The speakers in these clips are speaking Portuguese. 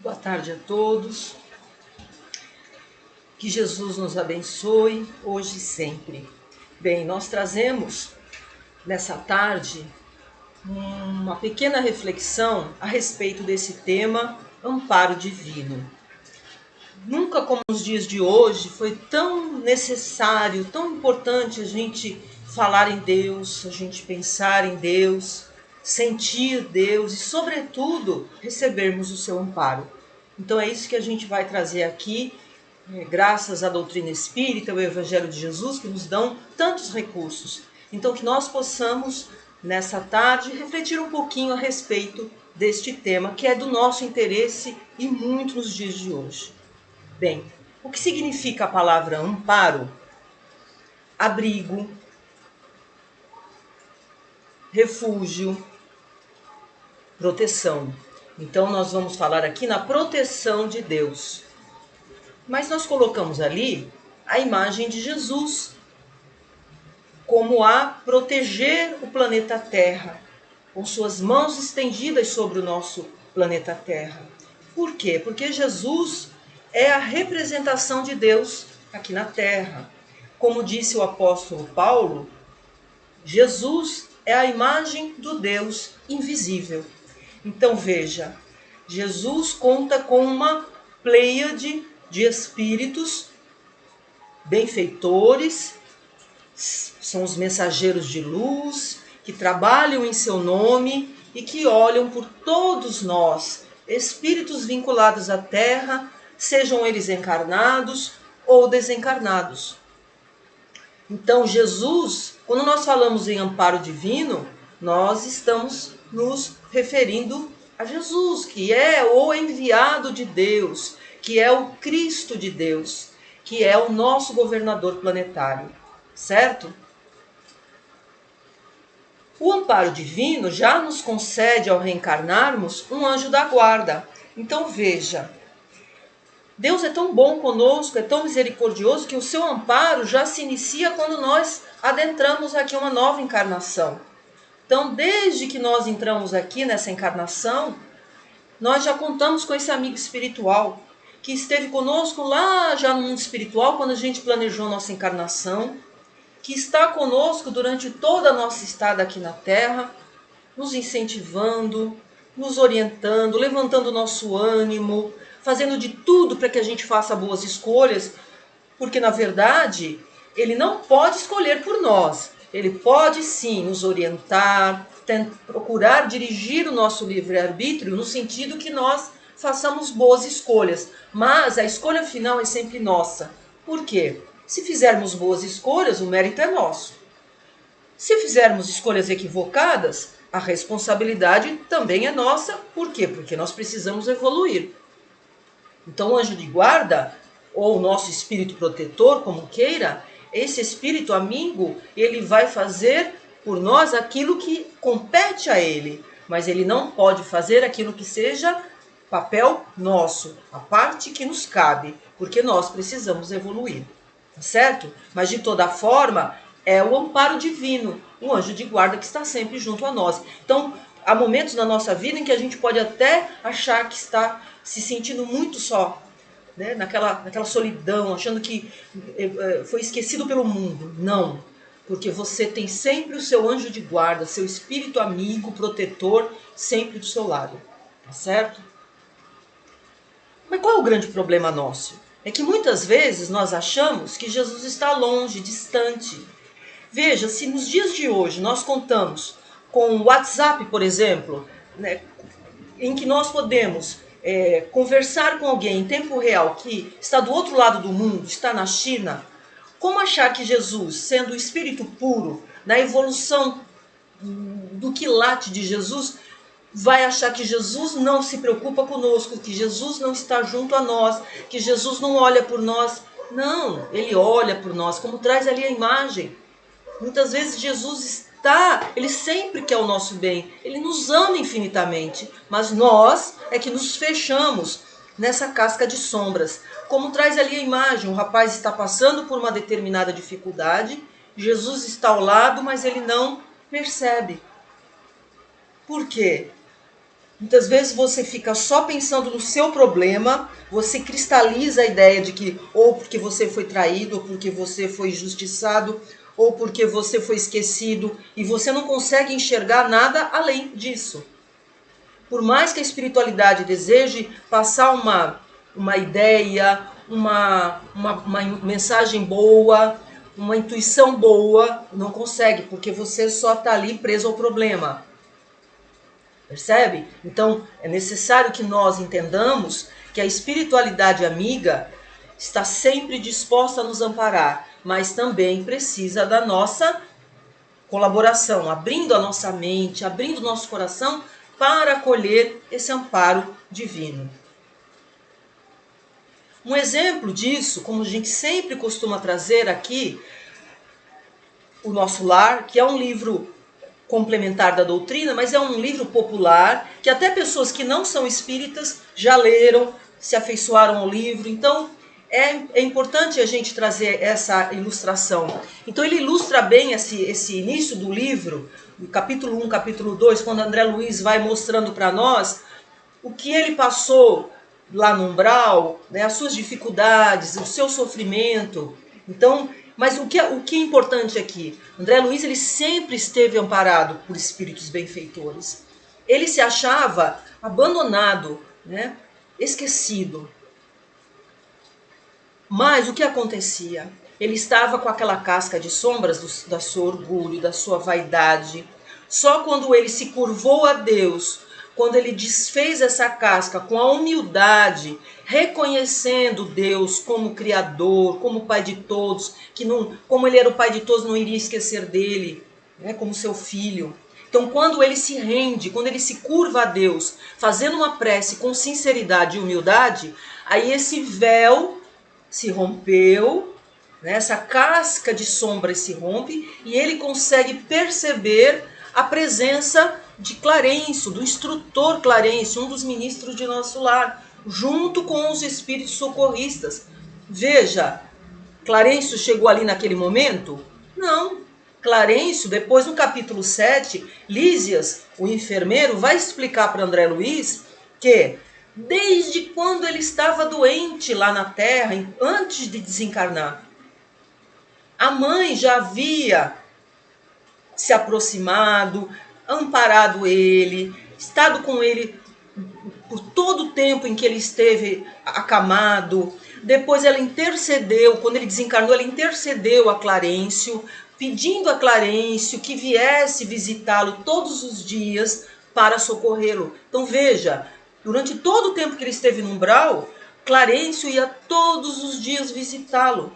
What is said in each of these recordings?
Boa tarde a todos. Que Jesus nos abençoe hoje e sempre. Bem, nós trazemos nessa tarde uma pequena reflexão a respeito desse tema, amparo divino. Nunca como nos dias de hoje foi tão necessário, tão importante a gente falar em Deus, a gente pensar em Deus, sentir Deus e, sobretudo, recebermos o seu amparo. Então é isso que a gente vai trazer aqui, graças à doutrina espírita, ao Evangelho de Jesus, que nos dão tantos recursos. Então que nós possamos, nessa tarde, refletir um pouquinho a respeito deste tema, que é do nosso interesse e muito nos dias de hoje. Bem, o que significa a palavra amparo? Abrigo, refúgio, proteção. Então nós vamos falar aqui na proteção de Deus. Mas nós colocamos ali a imagem de Jesus como a proteger o planeta Terra, com suas mãos estendidas sobre o nosso planeta Terra. Por quê? Porque Jesus é a representação de Deus aqui na Terra. Como disse o apóstolo Paulo, Jesus é a imagem do Deus invisível. Então veja, Jesus conta com uma pleiade de espíritos benfeitores, são os mensageiros de luz, que trabalham em seu nome e que olham por todos nós, espíritos vinculados à Terra, sejam eles encarnados ou desencarnados. Então Jesus, quando nós falamos em amparo divino, nós estamos nos referindo a Jesus, que é o enviado de Deus, que é o Cristo de Deus, que é o nosso governador planetário, certo? O amparo divino já nos concede, ao reencarnarmos, um anjo da guarda. Então veja, Deus é tão bom conosco, é tão misericordioso, que o seu amparo já se inicia quando nós adentramos aqui uma nova encarnação. Então, desde que nós entramos aqui nessa encarnação, nós já contamos com esse amigo espiritual, que esteve conosco lá já no mundo espiritual, quando a gente planejou nossa encarnação, que está conosco durante toda a nossa estada aqui na Terra, nos incentivando, nos orientando, levantando o nosso ânimo, fazendo de tudo para que a gente faça boas escolhas, porque na verdade ele não pode escolher por nós, ele pode sim nos orientar, procurar dirigir o nosso livre-arbítrio no sentido que nós façamos boas escolhas, mas a escolha final é sempre nossa. Por quê? Se fizermos boas escolhas, o mérito é nosso. Se fizermos escolhas equivocadas, a responsabilidade também é nossa. Por quê? Porque nós precisamos evoluir. Então o anjo de guarda, ou o nosso espírito protetor, como queira, esse espírito amigo, ele vai fazer por nós aquilo que compete a ele, mas ele não pode fazer aquilo que seja papel nosso, a parte que nos cabe, porque nós precisamos evoluir, tá certo? Mas de toda forma, é o amparo divino, o anjo de guarda que está sempre junto a nós. Então, há momentos na nossa vida em que a gente pode até achar que está se sentindo muito só, né? naquela solidão, achando que foi esquecido pelo mundo. Não, porque você tem sempre o seu anjo de guarda, seu espírito amigo, protetor, sempre do seu lado, tá certo? Mas qual é o grande problema nosso? É que muitas vezes nós achamos que Jesus está longe, distante. Veja, se nos dias de hoje nós contamos com o WhatsApp, por exemplo, né, em que nós podemos conversar com alguém em tempo real que está do outro lado do mundo, está na China, como achar que Jesus, sendo o Espírito puro, na evolução do quilate de Jesus, vai achar que Jesus não se preocupa conosco, que Jesus não está junto a nós, que Jesus não olha por nós? Não, ele olha por nós, como traz ali a imagem. Muitas vezes Jesus ele sempre quer o nosso bem, ele nos ama infinitamente, mas nós é que nos fechamos nessa casca de sombras. Como traz ali a imagem, o rapaz está passando por uma determinada dificuldade, Jesus está ao lado, mas ele não percebe. Por quê? Muitas vezes você fica só pensando no seu problema, você cristaliza a ideia de que ou porque você foi traído, ou porque você foi injustiçado, ou porque você foi esquecido, e você não consegue enxergar nada além disso. Por mais que a espiritualidade deseje passar uma ideia, uma mensagem boa, uma intuição boa, não consegue, porque você só está ali preso ao problema. Percebe? Então, é necessário que nós entendamos que a espiritualidade amiga está sempre disposta a nos amparar, mas também precisa da nossa colaboração, abrindo a nossa mente, abrindo o nosso coração para acolher esse amparo divino. Um exemplo disso, como a gente sempre costuma trazer aqui, o Nosso Lar, que é um livro complementar da doutrina, mas é um livro popular que até pessoas que não são espíritas já leram, se afeiçoaram ao livro. Então é importante a gente trazer essa ilustração. Então ele ilustra bem esse início do livro, no capítulo 1, capítulo 2, quando André Luiz vai mostrando para nós o que ele passou lá no umbral, né, as suas dificuldades, o seu sofrimento. Então, mas o que é importante aqui? André Luiz ele sempre esteve amparado por espíritos benfeitores. Ele se achava abandonado, né, esquecido. Mas o que acontecia? Ele estava com aquela casca de sombras do seu orgulho, da sua vaidade. Só quando ele se curvou a Deus, quando ele desfez essa casca com a humildade, reconhecendo Deus como Criador, como Pai de todos, que não, como ele era o Pai de todos, não iria esquecer dele, né, como seu filho. Então, quando ele se rende, quando ele se curva a Deus, fazendo uma prece com sinceridade e humildade, aí esse véu se rompeu, né, essa casca de sombras se rompe e ele consegue perceber a presença de Clarencio, do instrutor Clarencio, um dos ministros de Nosso Lar, junto com os espíritos socorristas. Veja, Clarencio chegou ali naquele momento? Não. Clarencio, depois no capítulo 7, Lísias, o enfermeiro, vai explicar para André Luiz que desde quando ele estava doente lá na terra, antes de desencarnar, a mãe já havia se aproximado, amparado ele, estado com ele por todo o tempo em que ele esteve acamado. Depois ela intercedeu, quando ele desencarnou, ela intercedeu a Clarencio, pedindo a Clarencio que viesse visitá-lo todos os dias para socorrê-lo. Então veja, durante todo o tempo que ele esteve no umbral, Clarencio ia todos os dias visitá-lo.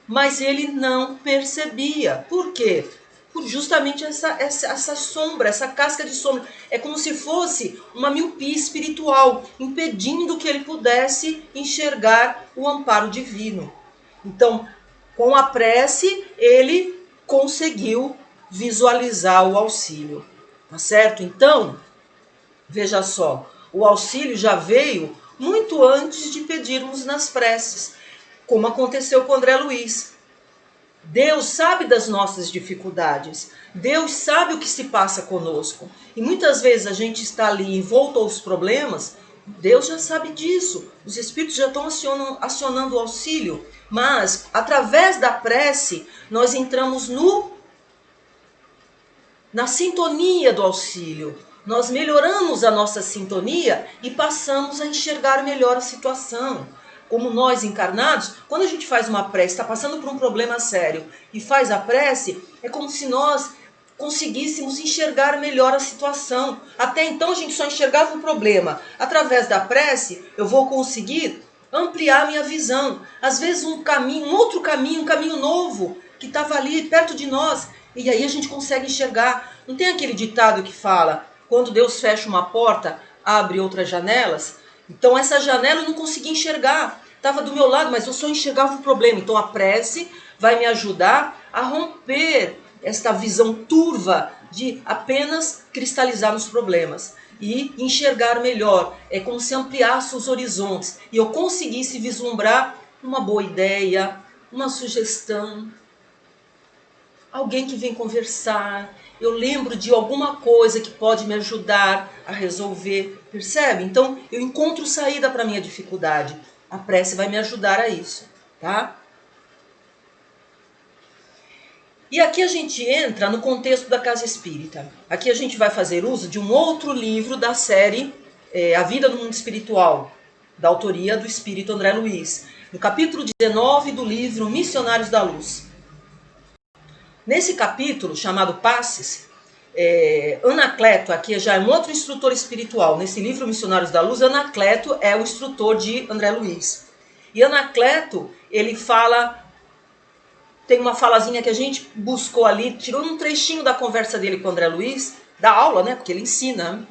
Mas ele não percebia. Por quê? Por justamente essa sombra, essa casca de sombra. É como se fosse uma miopia espiritual, impedindo que ele pudesse enxergar o amparo divino. Então, com a prece, ele conseguiu visualizar o auxílio. Tá certo? Então, veja só, o auxílio já veio muito antes de pedirmos nas preces, como aconteceu com André Luiz. Deus sabe das nossas dificuldades. Deus sabe o que se passa conosco. E muitas vezes a gente está ali envolto aos problemas. Deus já sabe disso. Os espíritos já estão acionando o auxílio. Mas, através da prece, nós entramos na sintonia do auxílio. Nós melhoramos a nossa sintonia e passamos a enxergar melhor a situação. Como nós encarnados, quando a gente faz uma prece, está passando por um problema sério e faz a prece, é como se nós conseguíssemos enxergar melhor a situação. Até então a gente só enxergava um problema. Através da prece, eu vou conseguir ampliar a minha visão. Às vezes um outro caminho, um caminho novo, que estava ali perto de nós. E aí a gente consegue enxergar. Não tem aquele ditado que fala, quando Deus fecha uma porta, abre outras janelas? Então essa janela eu não conseguia enxergar. Estava do meu lado, mas eu só enxergava o problema. Então a prece vai me ajudar a romper esta visão turva de apenas cristalizar nos problemas e enxergar melhor. É como se ampliasse os horizontes e eu conseguisse vislumbrar uma boa ideia, uma sugestão, alguém que vem conversar. eu lembro de alguma coisa que pode me ajudar a resolver, percebe? Então eu encontro saída para a minha dificuldade. A prece vai me ajudar a isso, tá? E aqui a gente entra no contexto da casa espírita. Aqui a gente vai fazer uso de um outro livro da série A Vida no Mundo Espiritual, da autoria do espírito André Luiz, no capítulo 19 do livro Missionários da Luz. Nesse capítulo, chamado Passes, Anacleto, aqui já é um outro instrutor espiritual. Nesse livro Missionários da Luz, Anacleto é o instrutor de André Luiz. E Anacleto, ele fala... Tem uma falazinha que a gente buscou ali, tirou um trechinho da conversa dele com o André Luiz, da aula, né, porque ele ensina,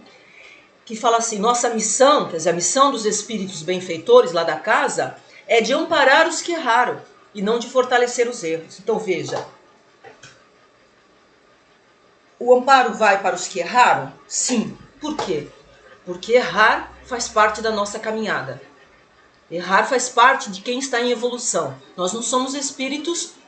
que fala assim: nossa missão, quer dizer, a missão dos espíritos benfeitores lá da casa, é de amparar os que erraram e não de fortalecer os erros. Então veja, o amparo vai para os que erraram? Sim. Por quê? Porque errar faz parte da nossa caminhada. Errar faz parte de quem está em evolução. Nós não somos espíritos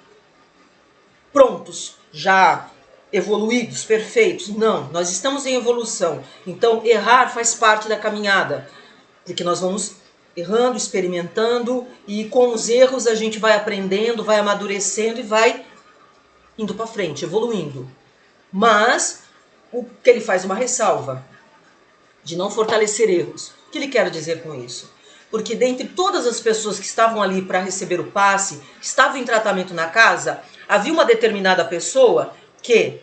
prontos, já evoluídos, perfeitos. Não, nós estamos em evolução. Então, errar faz parte da caminhada, porque nós vamos errando, experimentando, e com os erros a gente vai aprendendo, vai amadurecendo e vai indo para frente, evoluindo. Mas, o que ele faz uma ressalva de não fortalecer erros. O que ele quer dizer com isso? Porque dentre todas as pessoas que estavam ali para receber o passe, estavam em tratamento na casa, havia uma determinada pessoa que,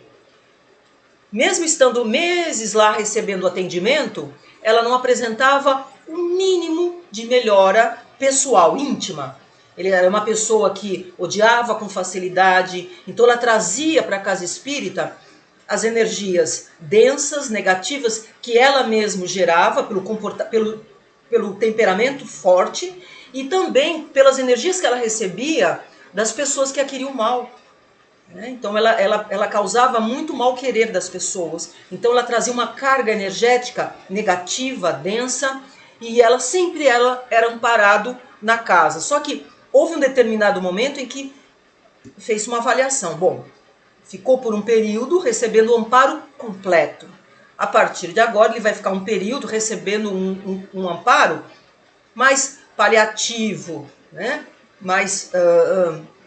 mesmo estando meses lá recebendo atendimento, ela não apresentava o mínimo de melhora pessoal, íntima. Ele era uma pessoa que odiava com facilidade, então ela trazia para a casa espírita as energias densas, negativas, que ela mesma gerava pelo temperamento forte e também pelas energias que ela recebia das pessoas que a queriam mal. Então ela causava muito mal querer das pessoas. Então ela trazia uma carga energética negativa, densa, e ela sempre era amparado na casa. Só que houve um determinado momento em que fez uma avaliação. Bom, ficou por um período recebendo o amparo completo. A partir de agora ele vai ficar um período recebendo um amparo mais paliativo, né?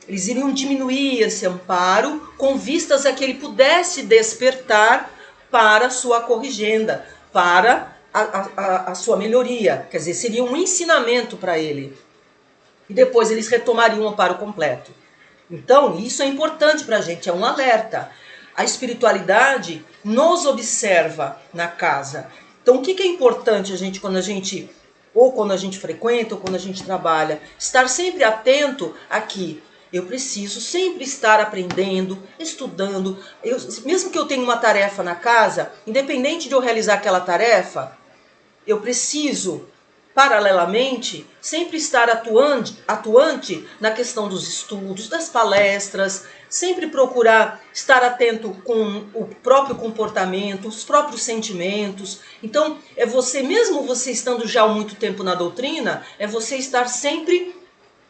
Eles iriam diminuir esse amparo com vistas a que ele pudesse despertar para a sua corrigenda, para a sua melhoria. Quer dizer, seria um ensinamento para ele. E depois eles retomariam o amparo completo. Então, isso é importante para a gente, é um alerta. A espiritualidade nos observa na casa. Então, o que é importante a gente, quando a gente frequenta, ou quando a gente trabalha? Estar sempre atento aqui. Eu preciso sempre estar aprendendo, estudando. Mesmo que eu tenha uma tarefa na casa, independente de eu realizar aquela tarefa, eu preciso, paralelamente, sempre estar atuante na questão dos estudos, das palestras, sempre procurar estar atento com o próprio comportamento, os próprios sentimentos. Então, é você, mesmo você estando já há muito tempo na doutrina, é você estar sempre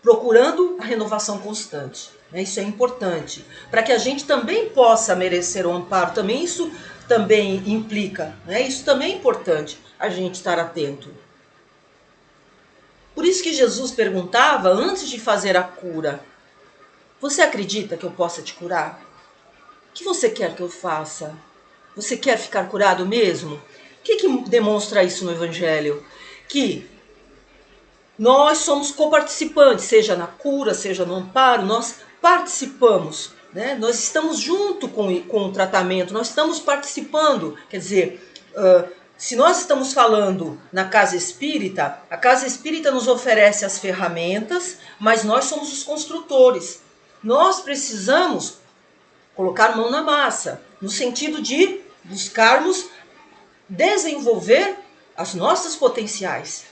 procurando a renovação constante. Isso é importante, para que a gente também possa merecer o amparo. Também isso também implica, isso também é importante, a gente estar atento. Por isso que Jesus perguntava, antes de fazer a cura: você acredita que eu possa te curar? O que você quer que eu faça? Você quer ficar curado mesmo? O que demonstra isso no Evangelho? Que nós somos coparticipantes, seja na cura, seja no amparo, nós participamos, Nós estamos junto com o tratamento, nós estamos participando. Quer dizer, se nós estamos falando na casa espírita, a casa espírita nos oferece as ferramentas, mas nós somos os construtores. Nós precisamos colocar mão na massa, no sentido de buscarmos desenvolver as nossas potenciais.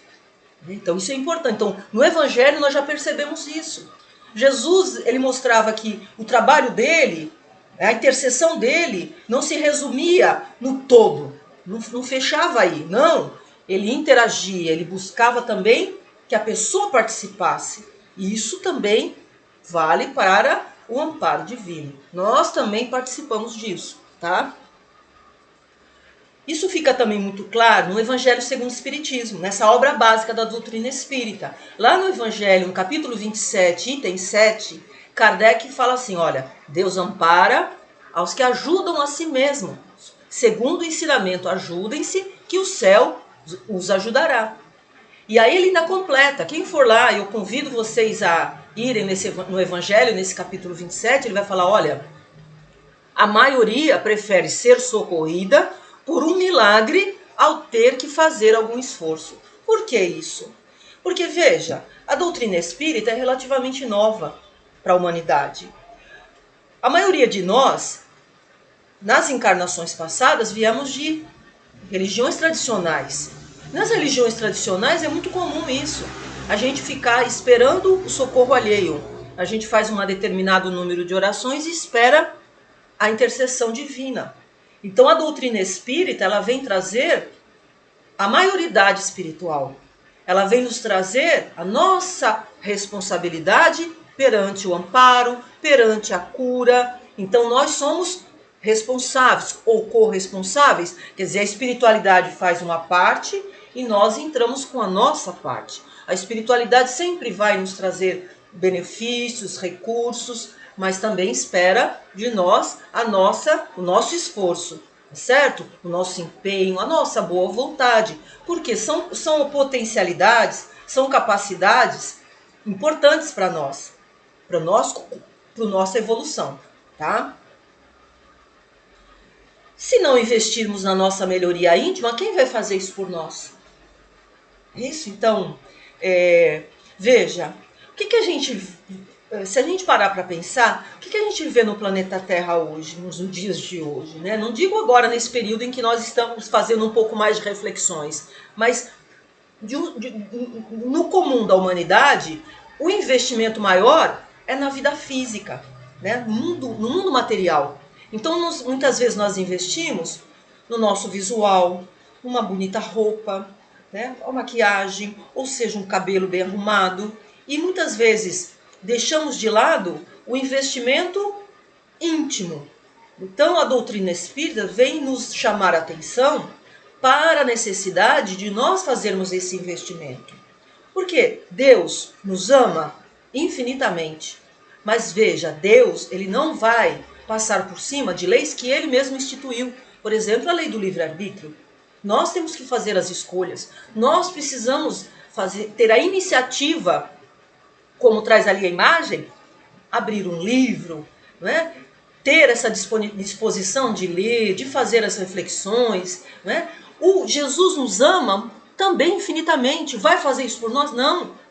Então isso é importante. Então, no Evangelho nós já percebemos isso. Jesus, ele mostrava que o trabalho dele, a intercessão dele, não se resumia no todo. Não fechava aí, não. Ele interagia, ele buscava também que a pessoa participasse. E isso também vale para o amparo divino. Nós também participamos disso, tá? Isso fica também muito claro no Evangelho segundo o Espiritismo, nessa obra básica da doutrina espírita. Lá no Evangelho, no capítulo 27, item 7, Kardec fala assim, olha, Deus ampara aos que ajudam a si mesmo. Segundo o ensinamento, ajudem-se que o céu os ajudará. E aí ele ainda completa, quem for lá, eu convido vocês a irem no Evangelho, nesse capítulo 27, ele vai falar, olha, a maioria prefere ser socorrida por um milagre ao ter que fazer algum esforço. Por que isso? Porque, veja, a doutrina espírita é relativamente nova para a humanidade. A maioria de nós, nas encarnações passadas, viemos de religiões tradicionais. Nas religiões tradicionais é muito comum isso. A gente ficar esperando o socorro alheio. A gente faz um determinado número de orações e espera a intercessão divina. Então a doutrina espírita, ela vem trazer a maioridade espiritual. Ela vem nos trazer a nossa responsabilidade perante o amparo, perante a cura. Então nós somos responsáveis ou corresponsáveis, quer dizer, a espiritualidade faz uma parte e nós entramos com a nossa parte. A espiritualidade sempre vai nos trazer benefícios, recursos, mas também espera de nós o nosso esforço, certo? O nosso empenho, a nossa boa vontade, porque são potencialidades, são capacidades importantes para nós, para nossa evolução, tá? Se não investirmos na nossa melhoria íntima, quem vai fazer isso por nós? Isso, então, veja, o que a gente, se a gente parar para pensar, o que a gente vê no planeta Terra hoje, nos dias de hoje, né? Não digo agora nesse período em que nós estamos fazendo um pouco mais de reflexões, mas no comum da humanidade, o investimento maior é na vida física, né? No mundo material. Então, muitas vezes nós investimos no nosso visual, numa bonita roupa, né? Uma maquiagem, ou seja, um cabelo bem arrumado. E muitas vezes deixamos de lado o investimento íntimo. Então, a doutrina espírita vem nos chamar a atenção para a necessidade de nós fazermos esse investimento. Porque Deus nos ama infinitamente. Mas veja, Deus, ele não vai passar por cima de leis que ele mesmo instituiu. Por exemplo, a lei do livre-arbítrio. Nós temos que fazer as escolhas. Nós precisamos ter a iniciativa, como traz ali a imagem, abrir um livro, né? Ter essa disposição de ler, de fazer as reflexões. Né? O Jesus nos ama também infinitamente. Vai fazer isso por nós? Não.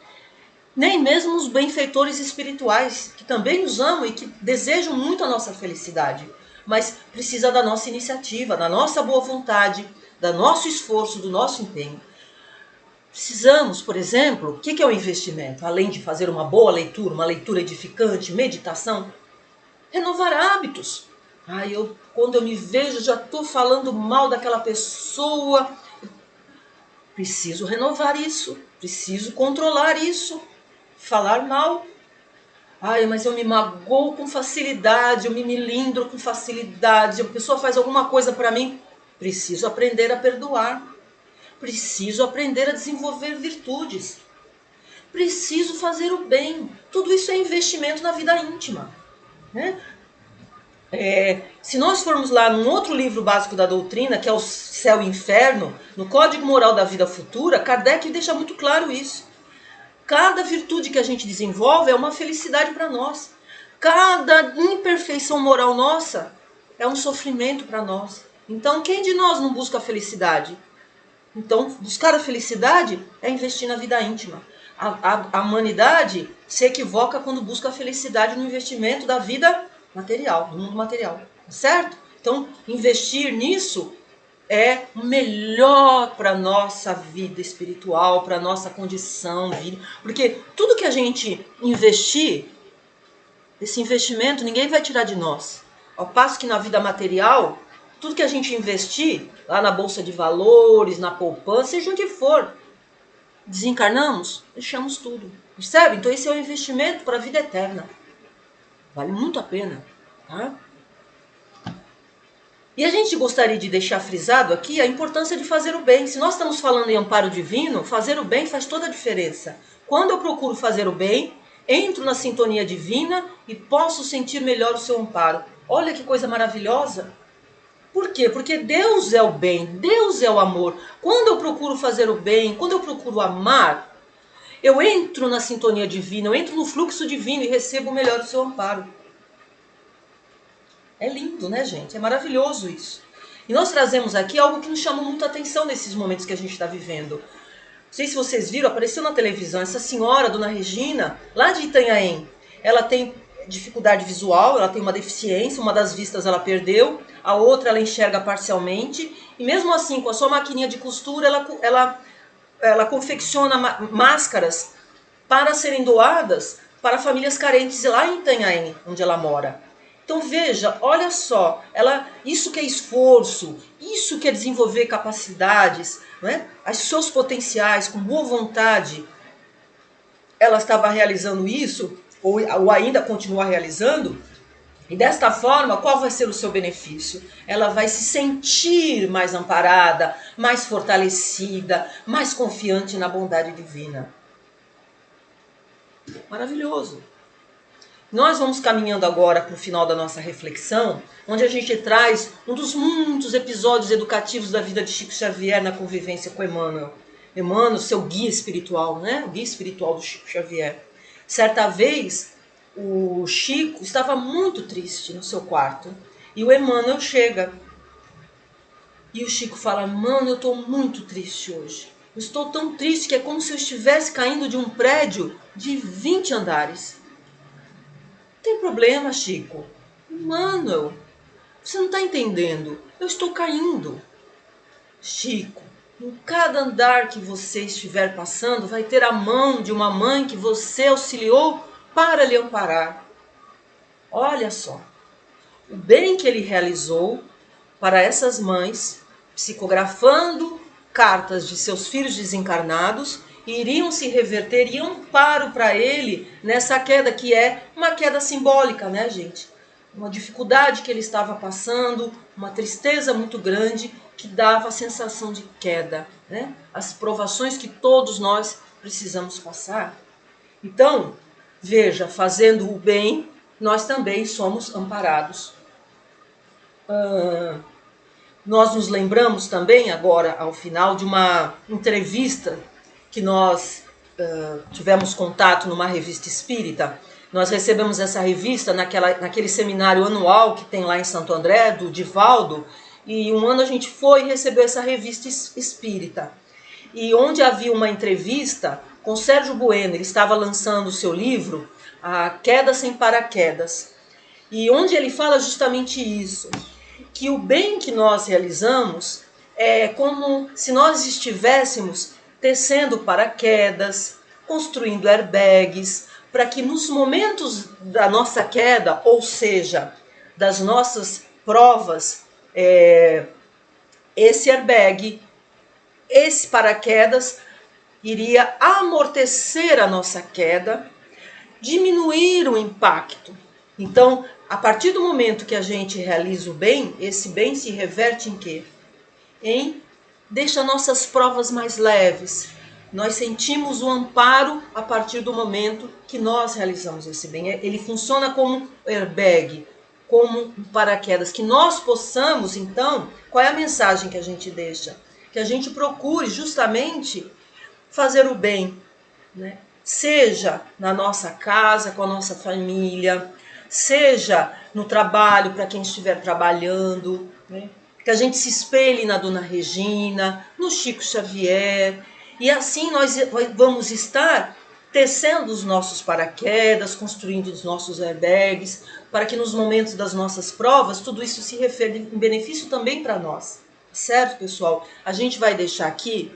Nem mesmo os benfeitores espirituais, que também nos amam e que desejam muito a nossa felicidade. Mas precisa da nossa iniciativa, da nossa boa vontade, do nosso esforço, do nosso empenho. Precisamos, por exemplo, o que é o investimento? Além de fazer uma boa leitura, uma leitura edificante, meditação, renovar hábitos. Quando eu me vejo, já estou falando mal daquela pessoa. Preciso renovar isso, preciso controlar isso. Falar mal. Mas eu me magoo com facilidade, eu me melindro com facilidade. A pessoa faz alguma coisa para mim. Preciso aprender a perdoar. Preciso aprender a desenvolver virtudes. Preciso fazer o bem. Tudo isso é investimento na vida íntima. Né? Se nós formos lá num outro livro básico da doutrina, que é o Céu e Inferno, no Código Moral da Vida Futura, Kardec deixa muito claro isso. Cada virtude que a gente desenvolve é uma felicidade para nós. Cada imperfeição moral nossa é um sofrimento para nós. Então, quem de nós não busca a felicidade? Então, buscar a felicidade é investir na vida íntima. A humanidade se equivoca quando busca a felicidade no investimento da vida material, no mundo material. Certo? Então, investir nisso é melhor para a nossa vida espiritual, para a nossa condição, porque tudo que a gente investir, esse investimento ninguém vai tirar de nós. Ao passo que na vida material, tudo que a gente investir, lá na bolsa de valores, na poupança, seja onde for, desencarnamos, deixamos tudo. Percebe? Então esse é um investimento para a vida eterna. Vale muito a pena. Tá? E a gente gostaria de deixar frisado aqui a importância de fazer o bem. Se nós estamos falando em amparo divino, fazer o bem faz toda a diferença. Quando eu procuro fazer o bem, entro na sintonia divina e posso sentir melhor o seu amparo. Olha que coisa maravilhosa! Por quê? Porque Deus é o bem, Deus é o amor. Quando eu procuro fazer o bem, quando eu procuro amar, eu entro na sintonia divina, eu entro no fluxo divino e recebo melhor o seu amparo. É lindo, né, gente? É maravilhoso isso. E nós trazemos aqui algo que nos chama muita atenção nesses momentos que a gente está vivendo. Não sei se vocês viram, apareceu na televisão essa senhora, Dona Regina, lá de Itanhaém. Ela tem dificuldade visual, ela tem uma deficiência, uma das vistas ela perdeu, a outra ela enxerga parcialmente. E mesmo assim, com a sua maquininha de costura, ela confecciona máscaras para serem doadas para famílias carentes lá em Itanhaém, onde ela mora. Então veja, olha só, isso que é esforço, isso que é desenvolver capacidades, né? Os seus potenciais, com boa vontade, ela estava realizando isso, ou ainda continua realizando, e desta forma, qual vai ser o seu benefício? Ela vai se sentir mais amparada, mais fortalecida, mais confiante na bondade divina. Maravilhoso! Nós vamos caminhando agora para o final da nossa reflexão, onde a gente traz um dos muitos episódios educativos da vida de Chico Xavier na convivência com Emmanuel. Emmanuel, seu guia espiritual, né? O guia espiritual do Chico Xavier. Certa vez, o Chico estava muito triste no seu quarto e o Emmanuel chega. E o Chico fala: mano, eu estou muito triste hoje. Eu estou tão triste que é como se eu estivesse caindo de um prédio de 20 andares. Não tem problema, Chico. Mano, você não está entendendo. Eu estou caindo. Chico, em cada andar que você estiver passando, vai ter a mão de uma mãe que você auxiliou para lhe amparar. Olha só. O bem que ele realizou para essas mães, psicografando cartas de seus filhos desencarnados, iriam se reverter e amparo para ele nessa queda que é uma queda simbólica, né, gente? Uma dificuldade que ele estava passando, uma tristeza muito grande que dava a sensação de queda, né? As provações que todos nós precisamos passar. Então, veja, fazendo o bem, nós também somos amparados. Nós nos lembramos também, agora ao final, de uma entrevista que nós tivemos contato numa revista espírita. Nós recebemos essa revista naquele seminário anual que tem lá em Santo André, do Divaldo, e um ano a gente foi e recebeu essa revista espírita. E onde havia uma entrevista com Sérgio Bueno, ele estava lançando o seu livro, A Queda Sem Paraquedas, e onde ele fala justamente isso, que o bem que nós realizamos é como se nós estivéssemos tecendo paraquedas, construindo airbags, para que nos momentos da nossa queda, ou seja, das nossas provas, esse airbag, esse paraquedas, iria amortecer a nossa queda, diminuir o impacto. Então, a partir do momento que a gente realiza o bem, esse bem se reverte em quê? Deixa nossas provas mais leves. Nós sentimos o amparo a partir do momento que nós realizamos esse bem. Ele funciona como um airbag, como um paraquedas. Que nós possamos, então, qual é a mensagem que a gente deixa? Que a gente procure justamente fazer o bem, né? Seja na nossa casa, com a nossa família, seja no trabalho, para quem estiver trabalhando, né? Que a gente se espelhe na Dona Regina, no Chico Xavier, e assim nós vamos estar tecendo os nossos paraquedas, construindo os nossos airbags, para que nos momentos das nossas provas, tudo isso se refere em benefício também para nós. Certo, pessoal? A gente vai deixar aqui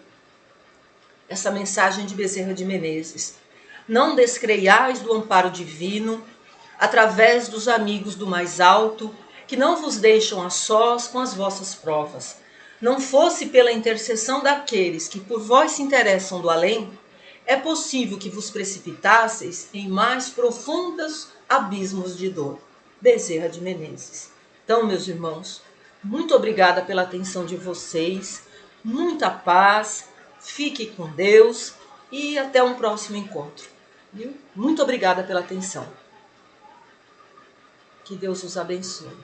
essa mensagem de Bezerra de Menezes. Não descreiais do amparo divino, através dos amigos do mais alto, que não vos deixam a sós com as vossas provas. Não fosse pela intercessão daqueles que por vós se interessam do além, é possível que vos precipitasseis em mais profundos abismos de dor. Bezerra de Menezes. Então, meus irmãos, Muito obrigada pela atenção de vocês. Muita paz. Fique com Deus e até um próximo encontro. Viu? Muito obrigada pela atenção. Que Deus os abençoe.